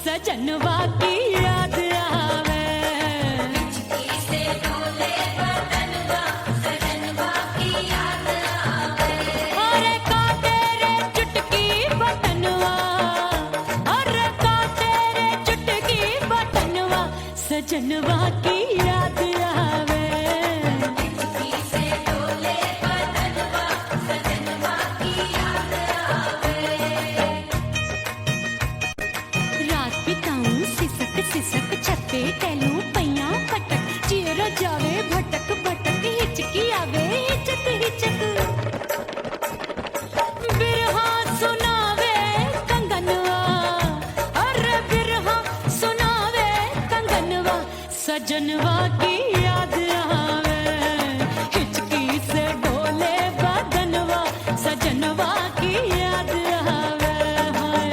सजनवा की याद आवे, हिचकी से डोले बदनवा, सजनवा की याद आवे। अरे का तेरे चुटकी बटनवा, अरे का तेरे चुटकी बटनवा, सजनवा की याद आवे। हिचकी से डोले बदनवा, सजनवा की याद आवे। रात बिताऊं सिसक सिसक छत्ते टहलूं पैया पटक, चेहरा जावे भटक भटक, हिचकी आवे हिचक हिचक। बिरहा सुनावे कंगनवा, अरे बिरहा सुनावे कंगनवा, सजनवा की याद आवे। हिचकी से डोले बदनवा, सजनवा की याद आवे। हाय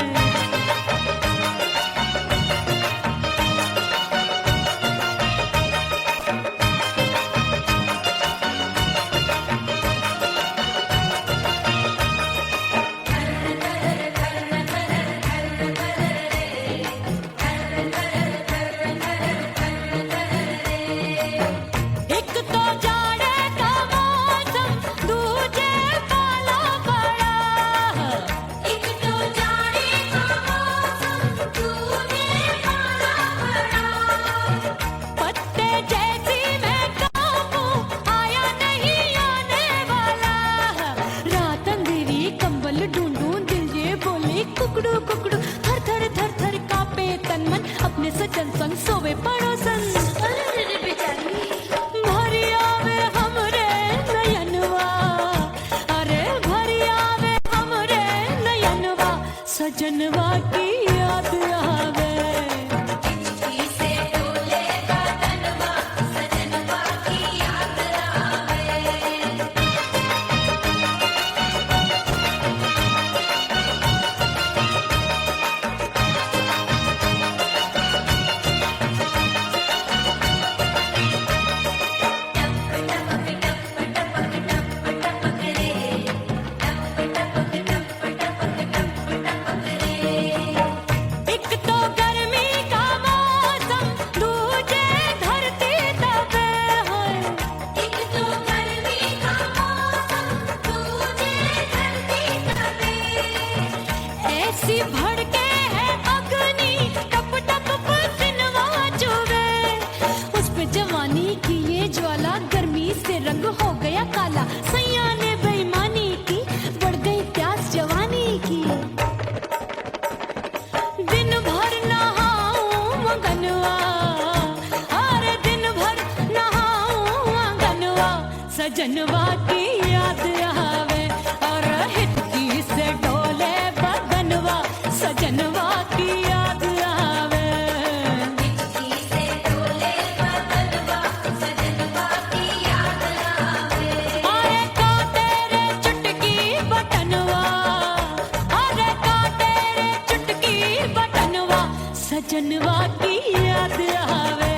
एक तो जाड़े का मौसम, दूजे पाला पड़ा। एक तो जाड़े का मौसम, दूजे पाला पड़ा। पत्ते जैसी मैं कांपूं, आया नहीं आने वाला। रात अंधेरी कंबल ढूंढूं, दिल ये बोले कुकड़ू कुकड़ू, थर थर थर थर कांपे तन मन, अपने सजन संग सोवे पड़ोसन। अरे बेचारी भरी आवे हमरे नयनवा, अरे भरी आवे हमरे नयनवा, सजनवा की याद आवे। हिचकी से डोले बदनवा, सजनवा की याद आवे। एक तो गर्मी का मौसम, दूजे धरती तपे होए। एक तो गर्मी का मौसम, दूजे धरती तपे। ऐसी भड़के है अग्नि, टप टप पसीनवा चुभे। उस पे जवानी की ये ज्वाला, गर्मी से रंग हो गया काला। सैया ने बेईमानी की, बढ़ गई प्यास जवानी की। दिन भर नहाऊं मंगनवा, अरे दिन भर नहाऊं आंगनवा, सजनवा की याद आवे। और हिचकी से डोले बदनवा, सजनवा की याद आवे। हिचकी से डोले बदनवा, सजनवा की याद आवे। अरे का तेरे चुटकी बटनवा, अरे का तेरे चुटकी बटनवा, सजनवा की याद आवे।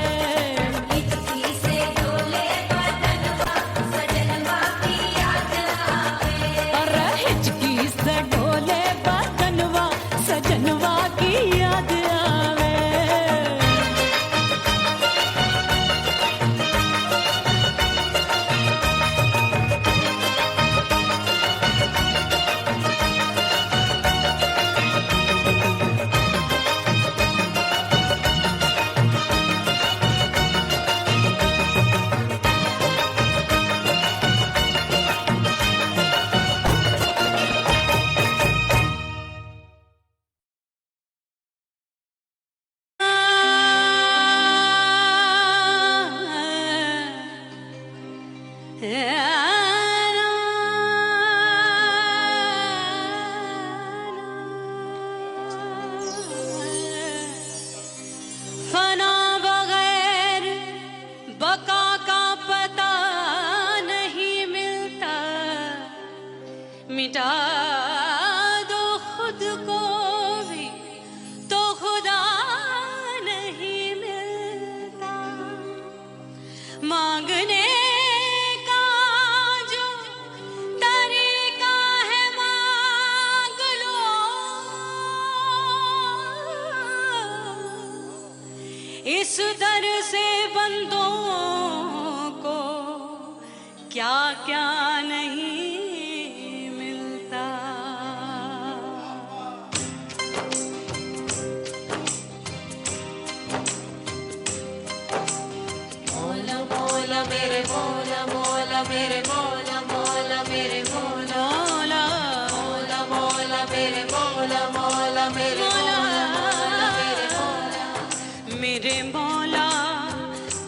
हिचकी से डोले बदनवा, सजनवा की याद आवे। अरे हिचकी से डोले बदनवा, सजनवा की याद आवे। फना बगैर बका का पता नहीं मिलता, मिटा दो खुद को भी इस दर से बंदों को क्या क्या नहीं मिलता। मौला मौला मेरे मौला मौला मेरे मौला मौला मेरे मौला मौला मौला मौला मेरे मौला मौला मेरे मौला मौला मेरे मौला मेरे मौला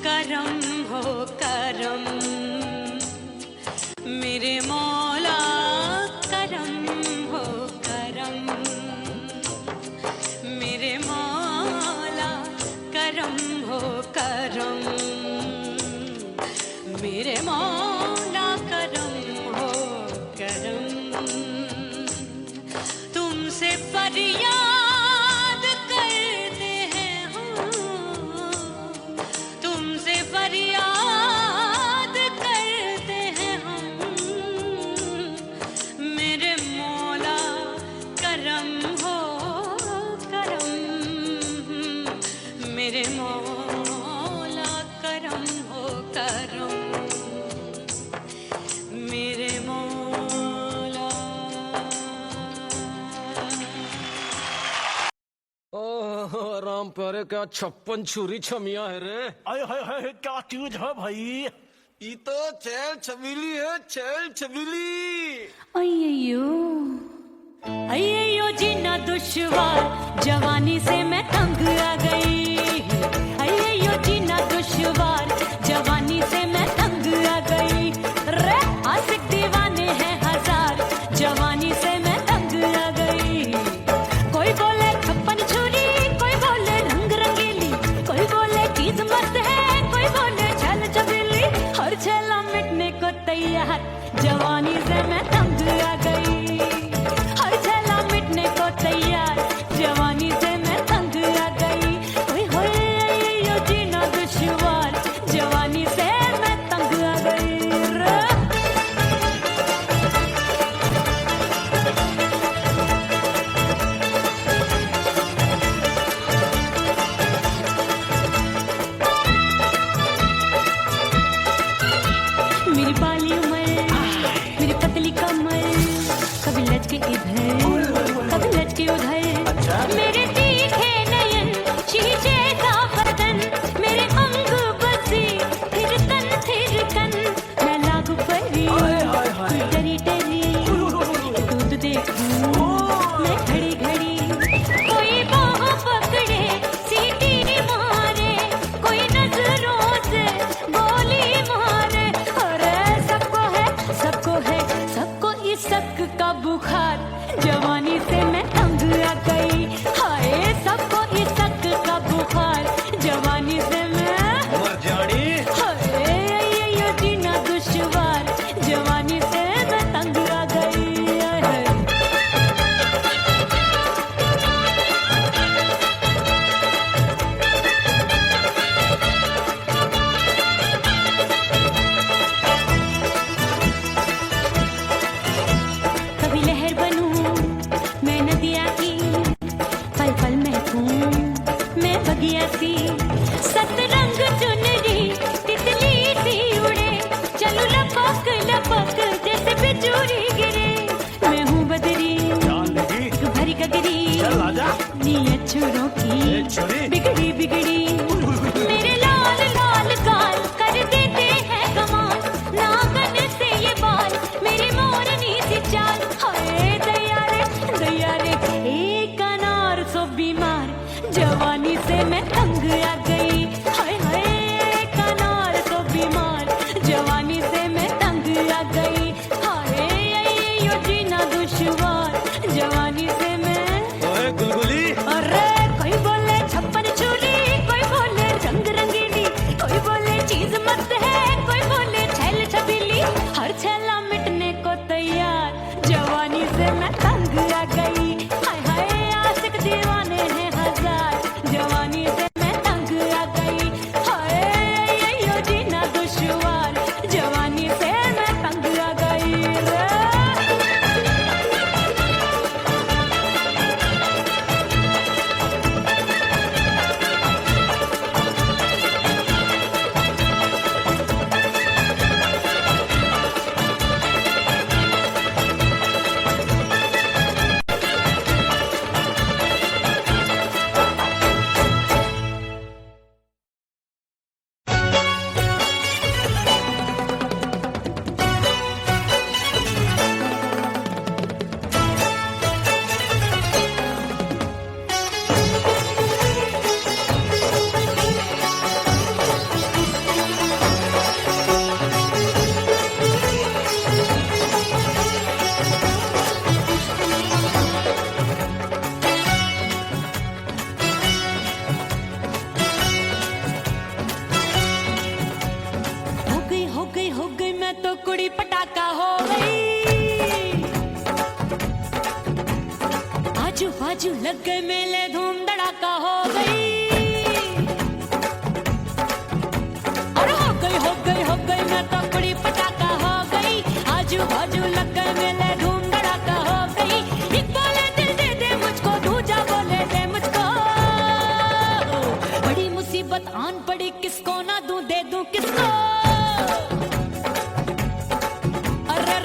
करम हो करम, मेरे मौला करम हो करम, मेरे मौला करम हो करम, मेरे मौला करम हो करम। तुमसे फरियाद करते हैं हम, तुमसे फरियाद करते हैं हम, मेरे मौला करम हो करम, मेरे मौला करम हो करम, मेरे मौला। ओह राम प्यारे क्या 56 छुरी छमिया है रे। आय हाय हाय क्या चीज है भाई। ये तो चैल छबीली है, चैल छबीली। अय्यो अय्यो जीना दुश्वार, जवानी से मैं तंग आ गई। अय्यो जीना दुश्वार, जवानी से मैं तंग आ गई। रे आशिक दीवाने हैं हजार, जवानी से मैं तंग आ गई। कोई बोले 56 छुरी, कोई बोले रंग रंगीली, कोई बोले चीज मस्त है, कोई बोले छल छबीली। हर छेला मिटने को तैयार, जवानी से मैं तंग आ गई। हर छेला मिटने को तैयार, जवानी से मैं तंग आ गई। ओए होए यो जीना दुश्वार, जवानी से मैं तंग आ गई रे। मेरी बाली उमर, मेरी पतली कमर, कभी लचके इधर कभी लचके उधर। मेरे तीखे नयन, शीशे का बदन, मेरे अंग बसी थिरकन थिरकन। मैं लागू परी डरी डरी, दूध देखूं मैं घड़ी घड़ी। कोई बाह पकड़े सीटी मारे, कोई नजरों से गोली मारे। अरे सबको है सबको इसक का बुखार, जवानी से मैं तंग आ गई। हाय सबको इसक का बुखार, जवानी से मैं मर जानी। हाय ये जीना दुश्वार, जवानी से मैं तंग आ गई। हाय, हाय। कभी लहर बनूं मैं नदिया की, पल पल महकूं मैं बगिया सी। सतरंग चुनरी तितली सी उड़े, चलो लपक लपक जैसे बिजूरी गिरे। मैं हूँ बदरी जान लगी भरी गगरी, चल आजा। नीयत छुरों की छुरी। बिगड़ी बिगड़ी। मेरे लाल लाल गाल कर देते हैं कमाल, नागन से ये बाल मेरी मोरनी सी चाल। हाय दैया रे एक अनार सो बीमार, जवानी से मैं तंग आ गई। हाय हाय एक अनार सो बीमार, जवानी से मैं तंग आ गई। हाय यो जीना दुश्वार, जवानी से मैं। ओए गुलगुली। अरे कोई बोले 56 छुरी, कोई बोले रंग रंगीली, कोई बोले चीज मस्त है, कोई बोले छैल छबीली। हर छेला मिटने को तैयार, जवानी से मैं तंग आ गई। हाय हाय आशिक दीवाने हैं हजार, जवानी से मैं तंग आ मेले धूम धड़ाका हो गई। और हो गई मैं तो बड़ी पटाखा हो गई। आजू बाजू लग गए मेले धूम धड़ाका हो गई। एक बोले दिल दे दे मुझको, दूजा बोले दे मुझको। बड़ी मुसीबत आन पड़ी, किसको ना दूं दे दूं किसको। अरे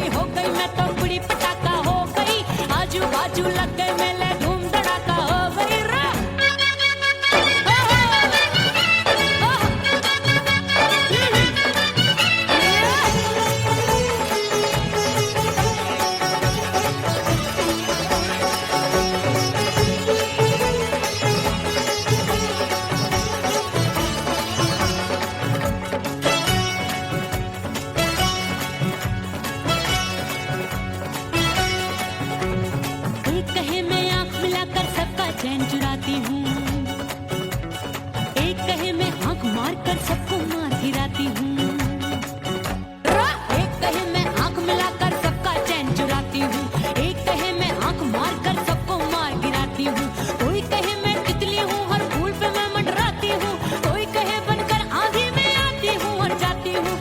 हो गई मैं तो बड़ी पटाखा हो गई। आजू बाजू लग गए मेले धूम धड़ाका हो गई रे। एक कहे मैं आंख मिलाकर सबका चैन चुराती हूँ, एक कहे मैं आंख मारकर सबको मार गिराती हूँ। एक कहे मैं आंख मिलाकर सबका चैन चुराती हूँ, एक कहे मैं आंख मारकर सबको मार गिराती हूँ। कोई कहे मैं तितली हूँ, हर फूल पे मैं मंडराती हूँ। कोई कहे बनकर आंधी में आती हूँ और जाती हूँ।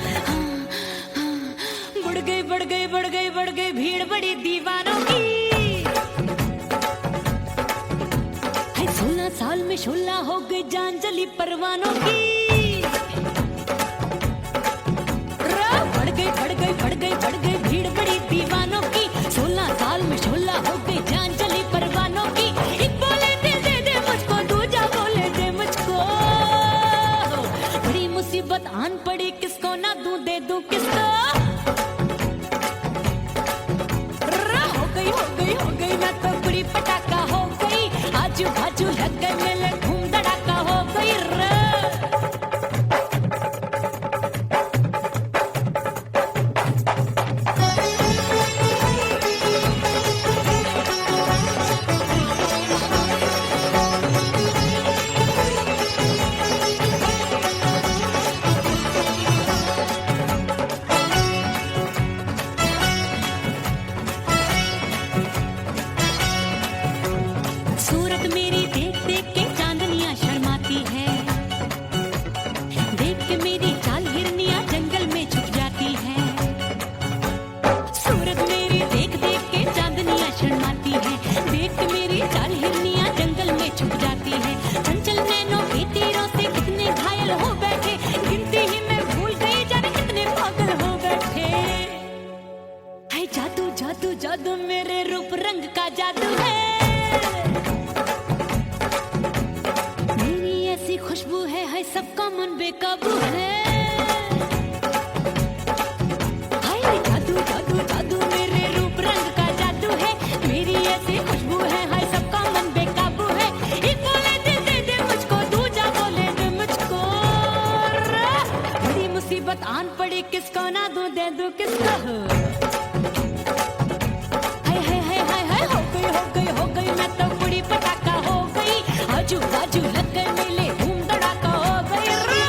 बढ़ गई भीड़ बड़ी दीवानों की। 16 साल में शोला हो गई जान जली परवानों की। बढ़ गई भीड़ बड़ी दीवानों की। 16 साल में शोला हो गई जान जली परवानों की। एक बोले दिल दे दे मुझको, दूजा बोले दे मुझको। बड़ी मुसीबत आन पड़ी, किसको ना दूं दे दूं किसको। हो गई मैं तो बड़ी पटाखा हो गई। आजू बाजू लग गए मेले धूम धड़ाका हो गई रे। सूरत मेरी देख देख के चांदनियां शर्माती है। देख के मेरी चाल हिरनियां जंगल में छुप जाती है। सूरत मेरी देख देख के चांदनियां शर्माती है। देख के मेरी चाल हिरनियां जंगल में छुप जाती है। चंचल नैनों के तीरों से कितने घायल हो बैठे, गिनती ही मैं भूल गई जाने कितने पागल हो बैठे। है जादू जादू जादू मेरे रूप रंग का जादू है। ऐसी खुशबू है सबका मन बेकाबू है। हाय जादू जादू जादू मेरे रूप रंग का जादू है। मेरी ऐसी खुशबू है, हाय सबका मन बेकाबू है। एक बोले दिल दे दे मुझको, दूजा बोले दे मुझको। बड़ी मुसीबत आन पड़ी, किसको ना दूं दे दूं किसको। हाय हो गई मैं तो बड़ी पटाखा हो गई। आजू बाजू लग गए मेले धूम धड़ाका हो गई रे।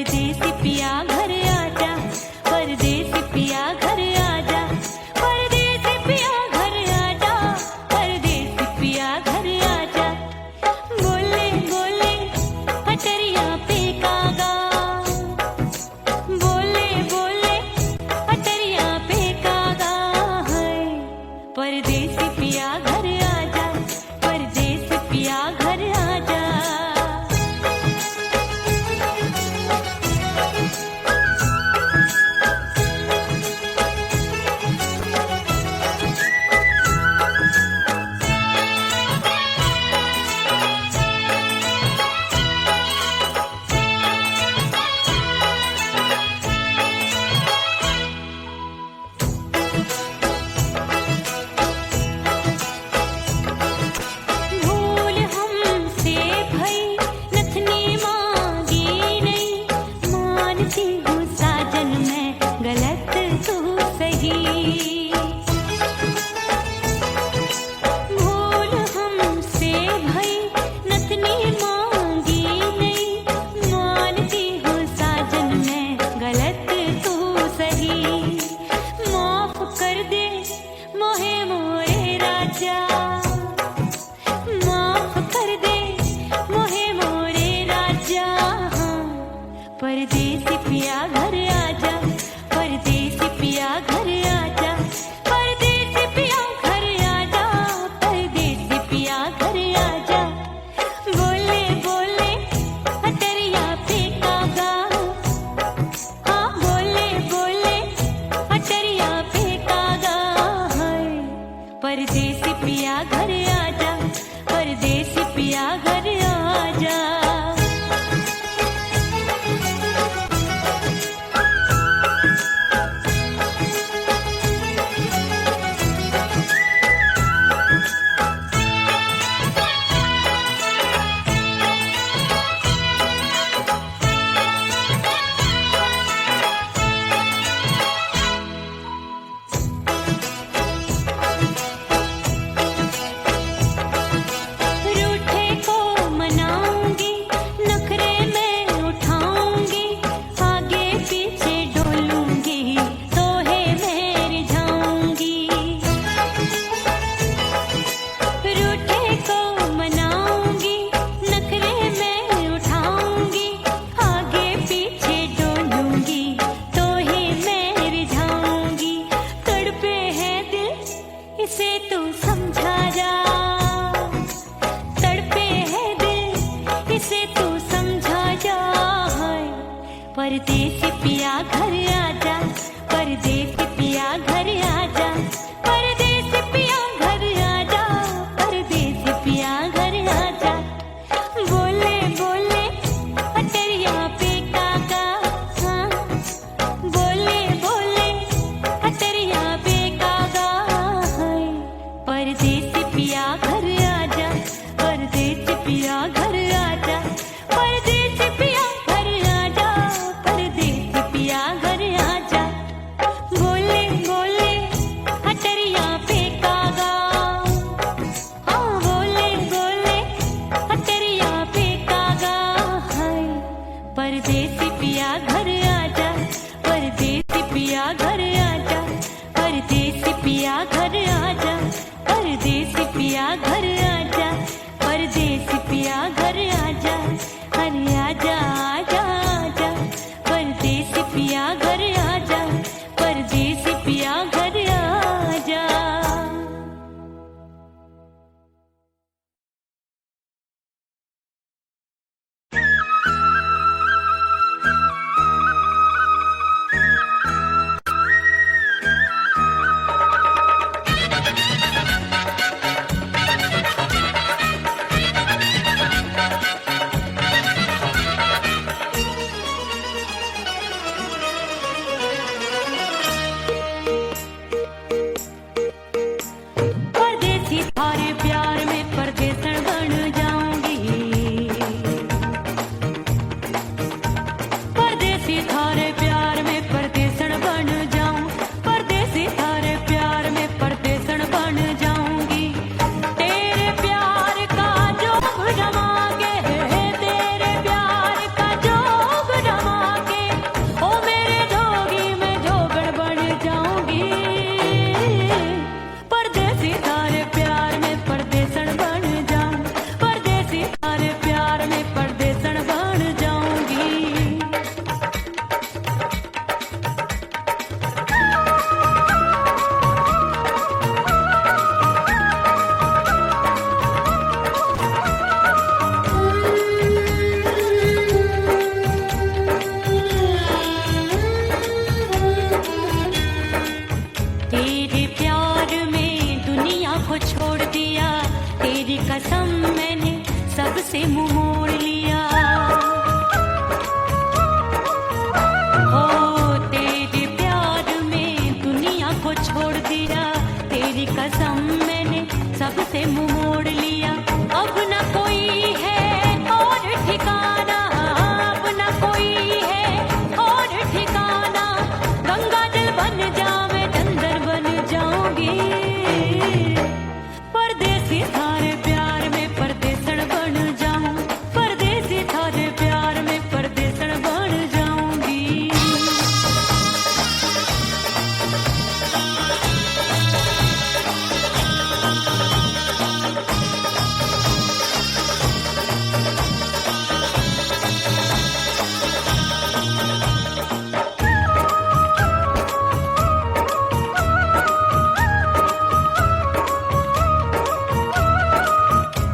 परदेसी पिया घर आजा, परदेसी पिया घर आजा, परदेसी पिया घर आजा, परदेसी पिया घर आजा। बोले बोले अटरिया पे कागा, बोले बोले अटरिया पे कागा है। परदेसी पिया घर आजा, परदेसी पिया घर आजा। भूल हमसे भई नथनी मांगी नहीं, मानती हूँ साजन मैं गलत तू सही। भूल हमसे भई नथनी मांगी नहीं, मानती हूँ साजन मैं गलत तू सही। माफ कर दे मोहे मोरे राजा, माफ कर दे मोहे मोरे राजा। परदेसी पिया घर आजा, परदेसी पिया घर आजा, परदेसी पिया घर आजा, परदेसी पिया घर आजा। बोले बोले अटरिया पे कागा, हाँ बोले बोले अटरिया पे कागा है। परदेसी पिया घर आजा, परदेसी पिया घर आजा। रूठे को मनाऊंगी, नखरे में उठाऊंगी, आगे पीछे डोलूंगी, तोहे में रिझाऊंगी। रूठे को मनाऊंगी, नखरे में उठाऊंगी, आगे पीछे डोलूंगी, तोहे में रिझाऊंगी। तड़पे है दिल इसे तू समझा जा, तड़पे है दिल इसे तू समझा जा। परदेसी पिया घर आजा, परदेसी पिया घर आजा, परदेसी पिया घर आजा, परदेसी पिया घर आजा। बोले बोले अटरिया पे कागा, हाँ बोले बोले अटरिया पे कागा है। परदेसी पिया घर आजा, परदेसी पिया घर आजा, परदेसी पिया घर आजा, परदेसी पिया घर आजा। बोले बोले अटरिया पे कागा, हाँ बोले बोले अटरिया पे कागा है। परदेसी पिया घर आजा, परदेसी पिया घर आजा, परदेसी पिया घर आजा, परदेसी पिया घर आजा, परदेसी पिया घर आजा। अरे आजा आजा आजा, परदेसी पिया घर आजा, परदेसी पिया घर आजा।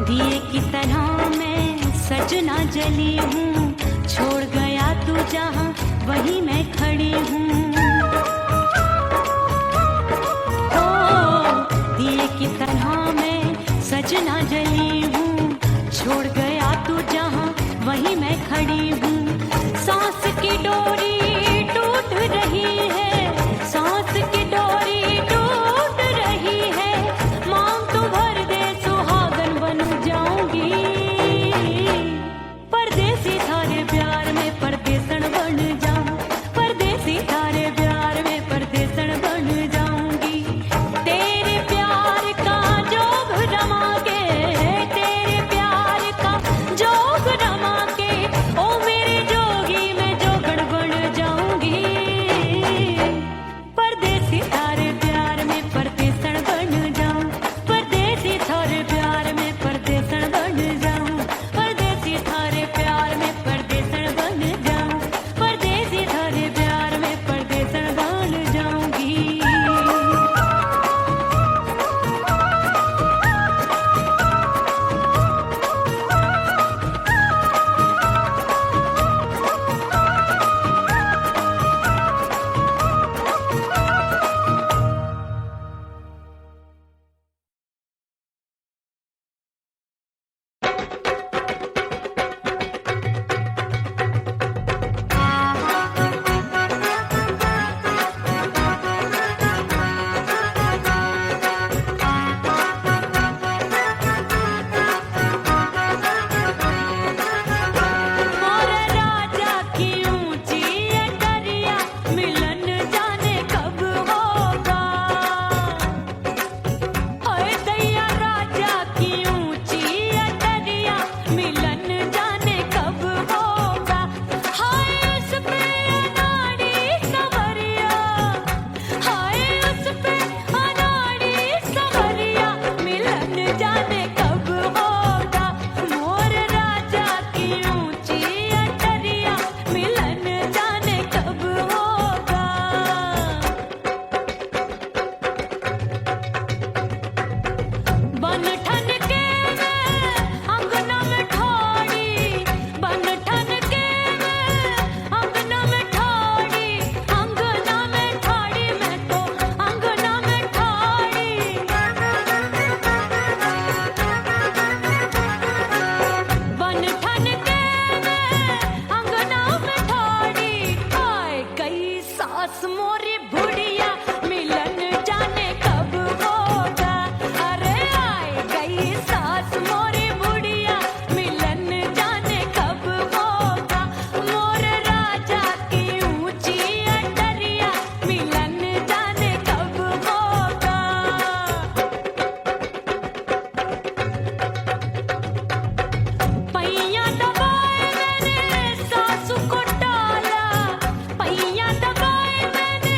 दिए की तरह मैं सजना जली हूँ, छोड़ गया तू जहाँ वहीं मैं खड़ी हूँ। ओ दिए की तरह मैं सजना जली हूँ, छोड़ गया तू जहाँ वहीं मैं खड़ी हूँ। सांस की डोरी टूट रही है, सांस की डोरी टूट रही है, मांग तू भर दे सुहागन बन जाऊंगी। परदेसी थारे प्यार में परदेसन बन जाऊं, परदेसी थारे प्यार में परदेसन बन जाऊंगी। तेरे प्यार का जोग रमा के, तेरे प्यार का जोग रमा के, ओ मेरे जोगी मैं जोगड़ बन जाऊंगी। परदेसी थारे प्यार में परदेसन बन जाऊं, परदेसी थारे प्यार में परदेसन बन जाऊं, परदेसी थारे प्यार में परदेसन बन जाऊं, परदेसी थारे प्यार में परदेसन बन जाऊंगी। और राजा की ऊंची अटरिया मिलन जाने कब होगा। हाय दैया राजा की ऊंची अटरिया मिलन जाने कब होगा। हाय उस पे अनाड़ी सवरिया, हाय उस पे अनाड़ी सवरिया मिलन जाने कब होगा। मोर राजा की ऊंची अटरिया मिलन जाने कब होगा। बन ठन के मैं अंगना में ठाड़ी, बन ठन के मैं अंगना में ठाड़ी, अंगना में ठाड़ी मैं तो अंगना में ठाड़ी। बन ठन के मैं अंगना में ठाड़ी, आए गई सास मोरी बुढ़िया मिलन जाने कब होगा। अरे आए गई सास मोरी बुढ़िया मिलन जाने कब होगा। मोर राजा की ऊंची अटरिया मिलन जाने कब होगा। पैया दबाए मैंने सासू को टाला, पैया दबाए मैंने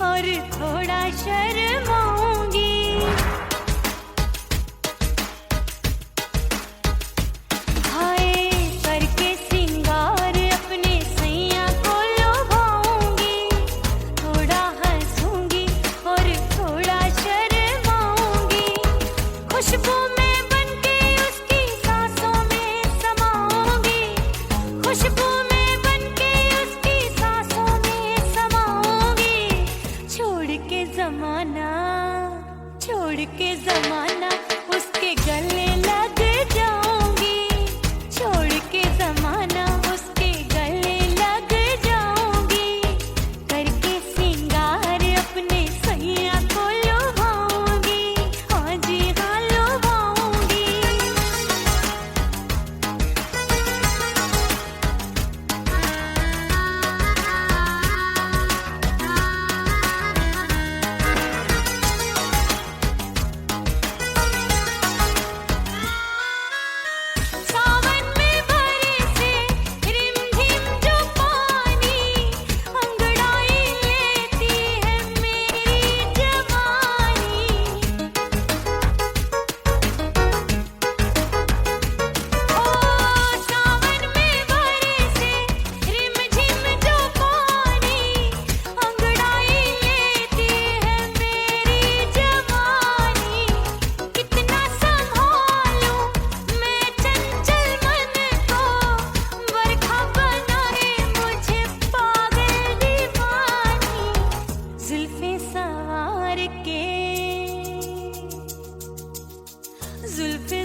और थोड़ा शर्माऊंगी। हाय करके सिंगार अपने सैया को लुभाऊंगी। थोड़ा हंसूंगी और थोड़ा शर्माऊंगी। खुशबू में बनके उसकी सांसों में समाऊंगी। खुशबू में बनके उसकी सांसों में समाऊंगी। छोड़ के जमाना उसके गले लग जाऊंगी। छोड़ के जमाना उसके गले लग जाऊंगी। करके सिंगार अपने सैया को लुभाऊंगी। हाँ जी हाँ लुभाऊंगी। सावन में बरसे रिमझिम जो पानी, अंगड़ाई लेती है मेरी जवानी। ओ सावन में बरसे रिमझिम जो पानी, अंगड़ाई लेती है मेरी जवानी। कितना संभालूं मैं चंचल मन को, बरखा बनाए मुझे पागल दीवानी। जुल्फे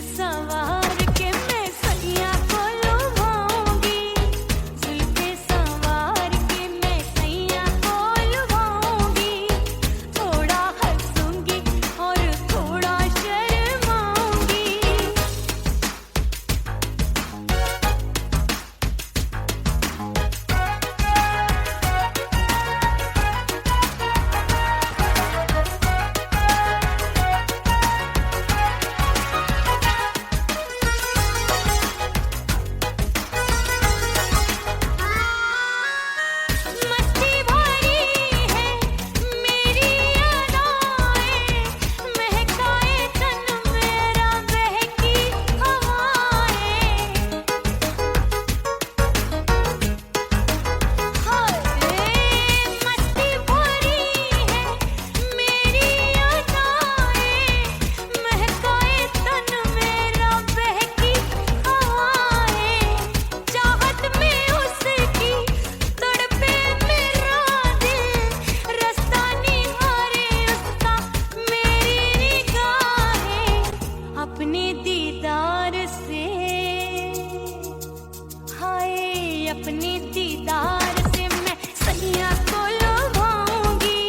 सवार के मैं सैया को लुभाऊंगी। जुल्फे सवार के मैं सैया को लुभाऊंगी। थोड़ा हंसूंगी और थोड़ा शर्माऊंगी। मस्ती भरी है मेरी अदाएं, महकाए तन मेरा बहकी हवाएं। हाय मस्ती भरी है मेरी अदाएं, महकाए तन मेरा बहकी हवाएं। चाहत में उसकी तड़पे मेरा दिल, रास्ता निहारे उसका मेरी निगाहें। अपने दीदार से हाय अपने दीदार से मैं सैया को लुभाऊंगी।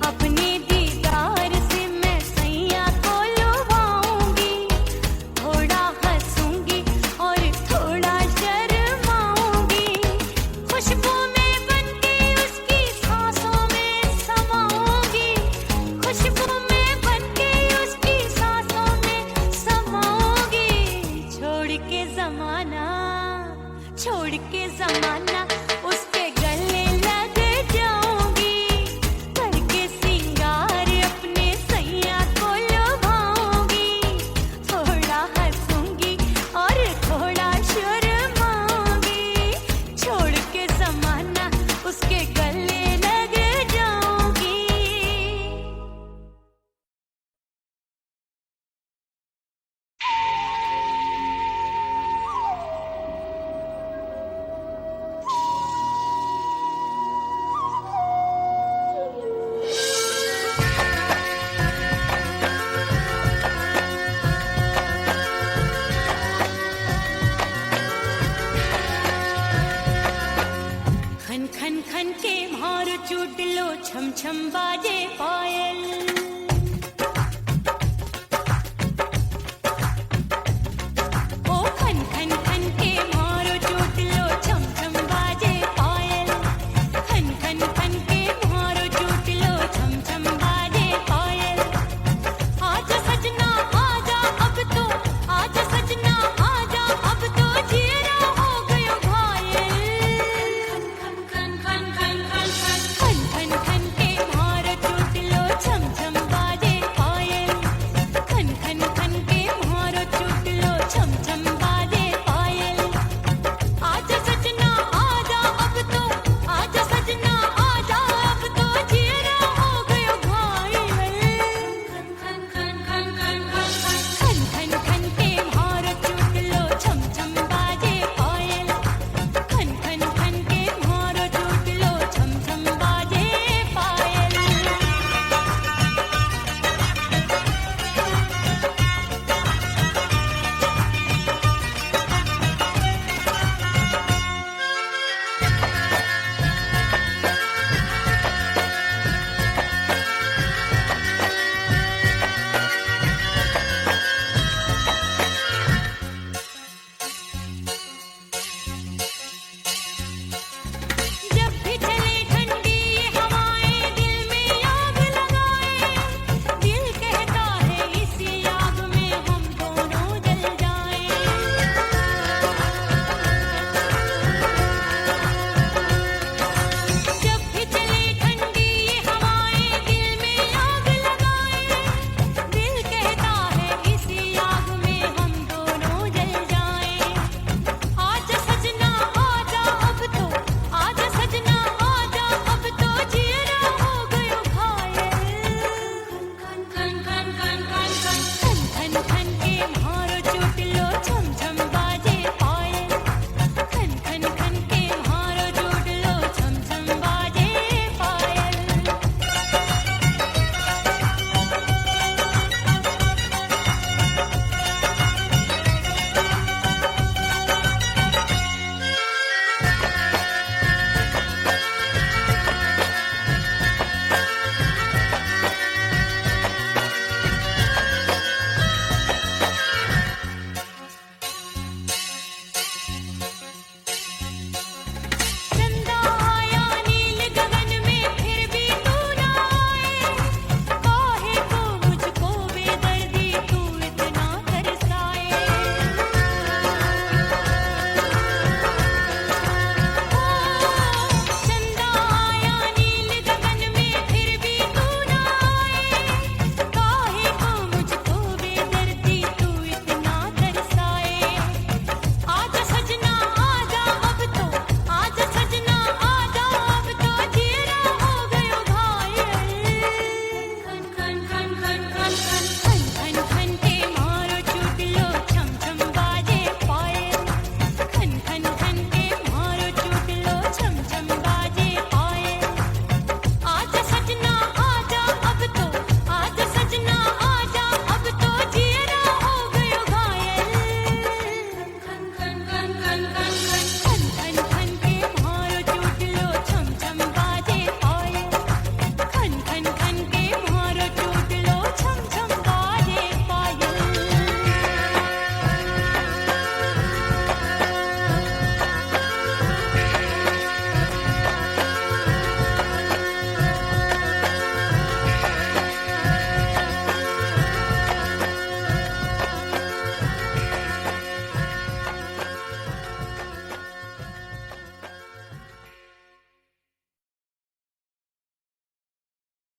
अपने दीदार से मैं सैया को लुभाऊंगी। थोड़ा हंसूंगी और थोड़ा शर्माऊंगी। खुशबू में बनके उसकी सांसों में समाऊंगी। खुशबू में बनके उसकी सांसों में समाऊंगी। छोड़ के जमाना उसके गले लग जाऊंगी। करके सिंगार अपने सैया को लुभाऊंगी। थोड़ा हंसूंगी और थोड़ा शर्माऊंगी। छोड़ के जमाना उसके गले लग जाऊंगी। खन खन खन के भार चूट लो, छम छम बाजे पायल। ओ खन खन खन के भार चूट लो, छम छम बाजे पायल। खन खन खन के भार चूट लो, छम छम बाजे पायल। आजा सजना आजा अब तो, आजा सजना आजा अब तो, जिया हो गयो घायल। खन खन खन खन खन खन खन खन खन के भार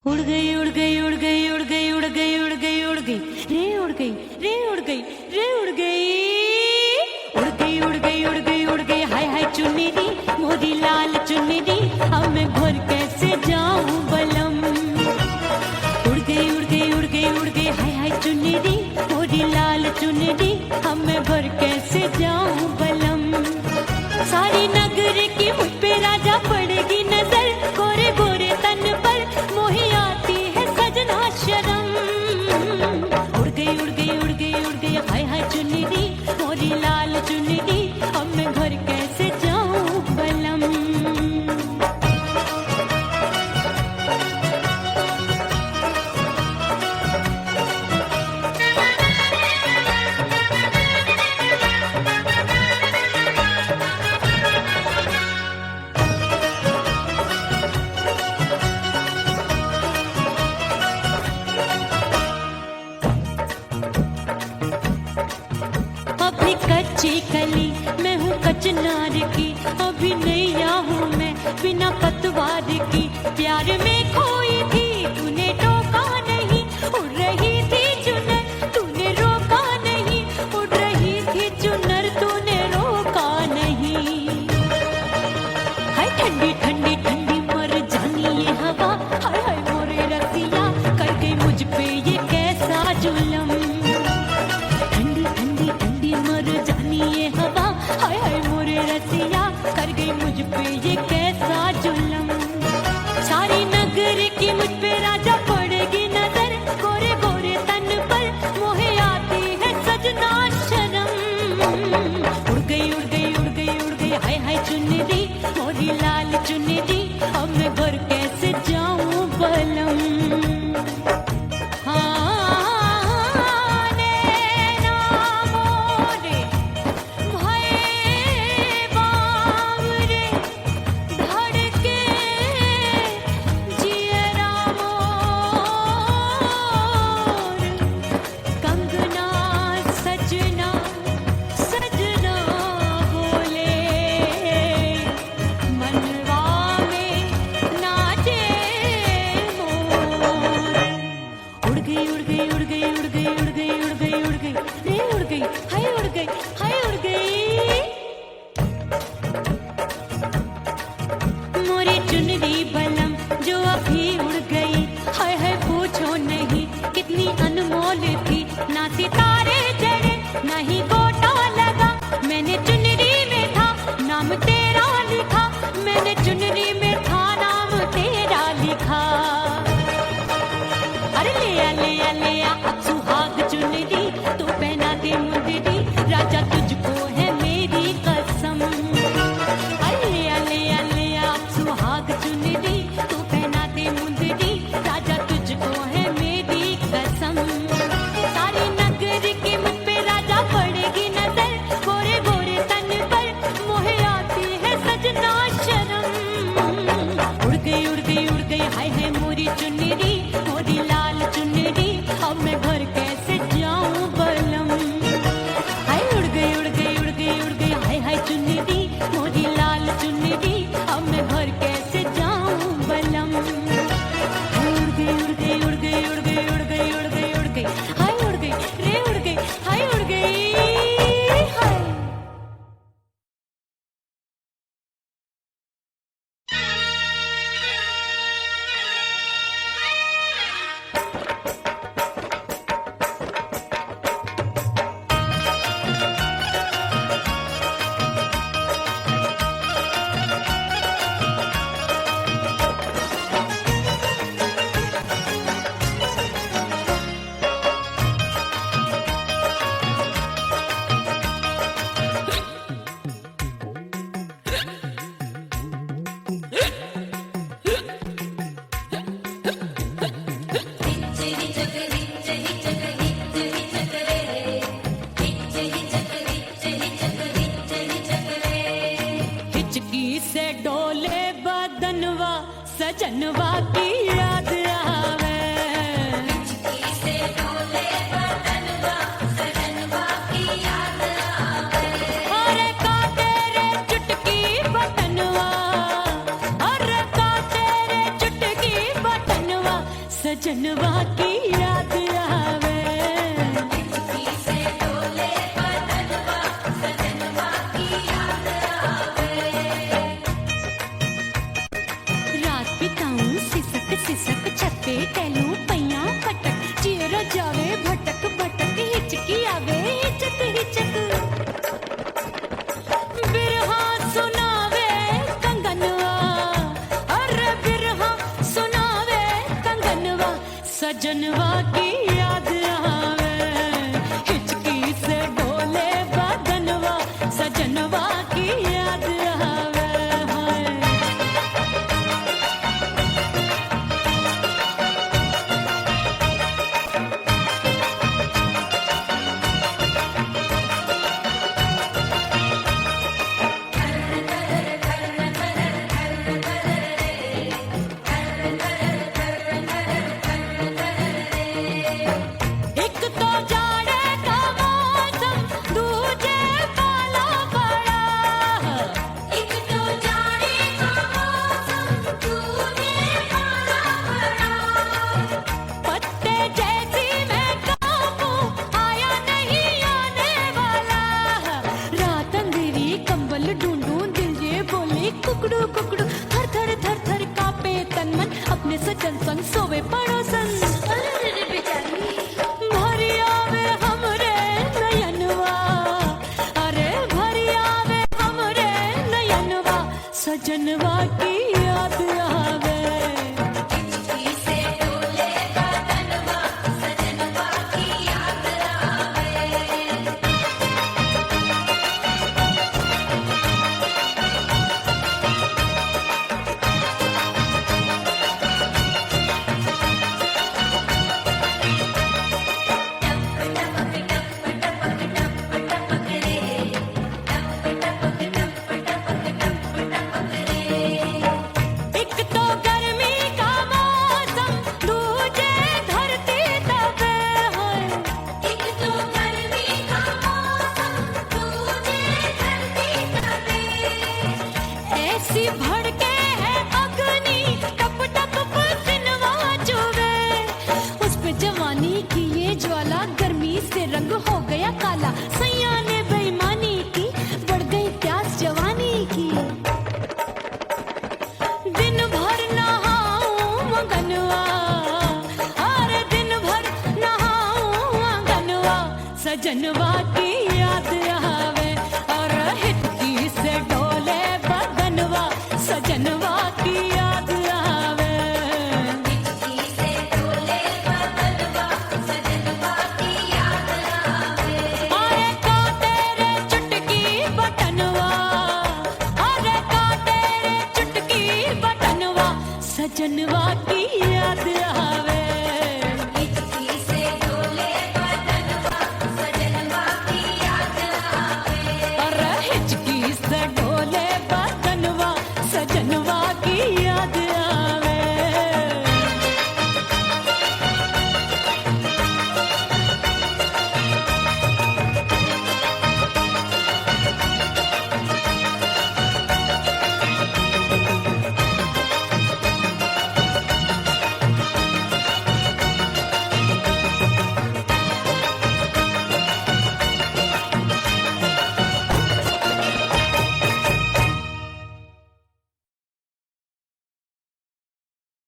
उड़ गई उड़ गई उड़ गई उड़ गई उड़ गई उड़ गई उड़ गई रे उड़ गई रे उड़ गई रे उड़ गई उड़ गई उड़ गई उड़ गई उड़ गई हाय हाय चुन्नी दी मोरी लाल चुन्नी दी अब मैं घर कैसे जाऊं बलम उड़ गई उड़ गई उड़ गई उड़ गई हाय हाय चुन्नी दी मोरी लाल चुन्नी दी अब मैं घर कैसे जाऊं बलम सारी नगर की मुझ पे राजा पड़ेगी नजर गोरे गोरे तन पर मोही आती है सजना शर्म उड़ गई उड़ गई उड़ गई उड़ गई हाय हाय चुन्नी दी मोरी लाल चुन्नी दी अब मैं घर कैसे जाऊं बलम अभी कच्ची कली मैं हूँ कचनार की अभी नैया हूँ मैं बिना पतवार की प्यार में खोई थी तूने टोका नहीं उड़ रही थी चुनर तूने रोका नहीं उड़ रही थी चुनर तूने रोका नहीं हाय ठंडी ठंडी ठंडी मर जानी ये हवा हाय हाय मोरे रसिया कर गई मुझ पे ये कैसा जुलम ठंडी ठंडी ठंडी मर जानी ये हवा हाय हाय मोरे रसिया कर गई मुझ पे ये कैसा जुलम सारी नगर की मुझ पे राजा पड़ेगी नजर गोरे गोरे तन पर मोहे आती है सजना शर्म उड़ गई उड़ गई उड़ गई उड़ गई हाय हाय चुन्नी दी मोरी लाल चुन्नी दी अब मैं घर कैसे जाऊं बलम चुनरी बलम जो अभी उड़ गई हाय हाय पूछो नहीं कितनी अनमोल थी ना सितारे चढ़े ना ही गोटा लगा मैंने चुनरी में था नाम तेरा लिखा मैंने चुनरी में था नाम तेरा लिखा अरे ले आ अब सुहाग चुनरी तू पहना दे मुंदरी राजा तुझको है मेरी कसम अरे ले आ अब सुहाग चुनरी तू पहना दे मुंदरी राजा तुझको है मेरी कसम सारी नगर की मुझ पे राजा पड़ेगी नजर गोरे गोरे तन पर मोहे आती है सजना शर्म उड़ गई उड़ गई उड़ गई हाय हाय मोरी चुनरी मोरी लाल चुनरी अब मैं घर कैसे जाऊं बलम हाय उड़ गई उड़ गई उड़ गई उड़ गई हाय हाय चुनरी मोरी लाल चुनरी अब मैं घर कैसे जाऊं बलम उड़ गई उड़ गई उड़ गई उड़ गई उड़ गई उड़ गई उड़ गई हाय उड़ गई रे उड़ गई हाय उड़ गई हाय हिचकी से डोले बदनवा सजनवा की याद आवे हिचकी से डोले बदनवा सजनवा की याद आवे अरे का तेरे चुटकी बटनवा अरे का तेरे चुटकी बटनवा सजनवा की याद आवे। हिचकी से डोले बदनवा सजनवा की याद आवे। रात बिताऊं सिसक सिसक छत पे टहलूं पैया पटक चेहरा जावे भटक भटक हिचकी आवे हिचक हिचक। बिरहा सुनावे कंगनवा अरे बिरहा सुनावे कंगनवा सजनवा की याद आवे। हिचकी से डोले बदनवा सजनवा की याद आवे। हाय एक तो जाड़े का मौसम दूजे पाला पड़ा। एक तो जाने का मौसम तूने पाला पड़ा। पत्ते जैसी मैं कांपूं आया नहीं आने वाला। रात अंधेरी कंबल ढूंढूं दिल ये बोले कुकड़ू कुकड़ू थर थर थर थर कांपे तन मन अपने सजन संग सोवे पड़ोसन। अरे बेचारी भरी आवे हमरे नयनवा अरे भरी आवे हमरे नयनवा सजनवा की याद आवे। हिचकी से डोले बदनवा सजनवा की याद आवे। एक तो गर्मी का मौसम दूजे धरती तपे है। एक तो गर्मी का मौसम तूने धरती तपे। ऐसी भड़के है अग्नि टप टप पसीनवा चुवे। उस पे जवानी की ये ज्वाला गर्मी से रंग हो गया काला। सैया ने बेईमानी की बढ़ गई प्यास जवानी की। दिन भर नहाऊं आंगनवा अरे दिन भर नहाऊं आंगनवा सजनवा की याद आवे। और हिचकी से डोले बदनवा सजनवा की याद आवे। हिचकी से डोले बदनवा सजनवा की याद आवे। अरे काटे रे चुटकी बटनवा अरे काटे रे चुटकी बटनवा सजनवा की याद आवे।